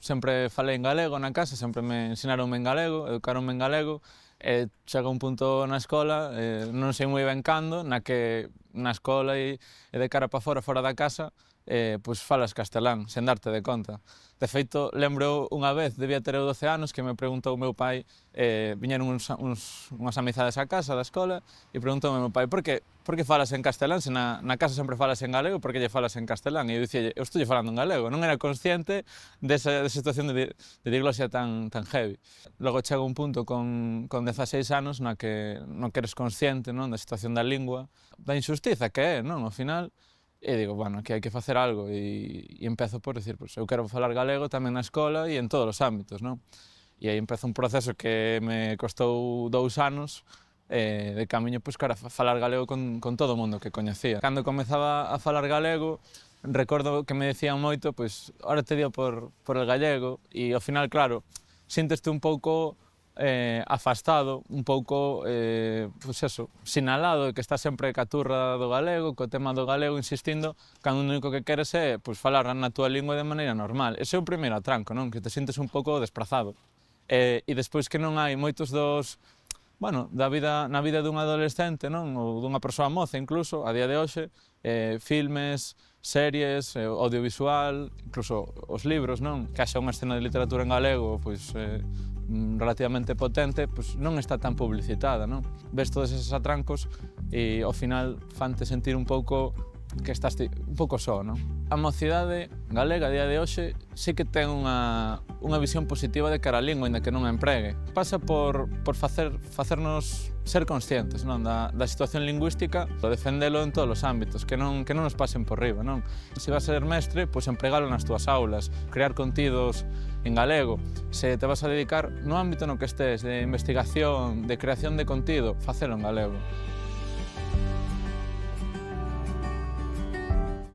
Sempre falei en galego na casa, sempre me ensinaronme en galego, educaronme en galego, e chega un punto na escola, non sei moi ben cando, na que na escola e de cara para fora da casa, pois falas castelán, sen darte de conta. De feito, lembro unha vez, debía ter eu 12 anos, que me preguntou o meu pai, viñeron unhas amizades á casa da escola, e preguntou o meu pai, por que falas en castelán, se na casa sempre falas en galego, por que lle falas en castelán? E eu dicía, eu estou falando en galego, non era consciente desa situación de diglosia tan heavy. Logo chega un punto con 16 anos na que non eres consciente, non, da situación da lingua, da injustiza que é, non, ao final, e digo, bueno, aquí hai que facer algo, e empezo por decir, pues, eu quero falar galego tamén na escola e en todos os ámbitos, non? E aí empezo un proceso que me costou 2 anos, de camiño, pois, cara, falar galego con todo o mundo que coñecía. Cando comezaba a falar galego, recordo que me decían moito, pois, ahora te dio por el gallego, e ao final, claro, sínteste un pouco afastado, un pouco, pois eso, sinalado, que está sempre ca turra do galego, co tema do galego, insistindo, cando o único que queres é, pois, falar na túa lingua de maneira normal. Ese é o primeiro atranco, non? Que te sintes un pouco desprazado. E despois que non hai moitos dos, bueno, na vida dun adolescente, non? Ou dunha persoa moza, incluso, a día de hoxe, filmes, series, audiovisual, incluso os libros, non? Que haxa unha escena de literatura en galego, pois, relativamente potente, pois non está tan publicitada, non? Ves todos eses atrancos e ao final fante sentir un pouco que estás un pouco só, non? A mocidade galega a día de hoxe sí que ten unha visión positiva de cara á lingua, aínda que non a empregue. Pasa por facernos ser conscientes, non, da situación lingüística, defendelo en todos os ámbitos, que non nos pasen por riba, non? Se vas a ser mestre, pois empregalo nas túas aulas, crear contidos en galego. Se te vas a dedicar no ámbito no que estés, de investigación, de creación de contido, facelo en galego.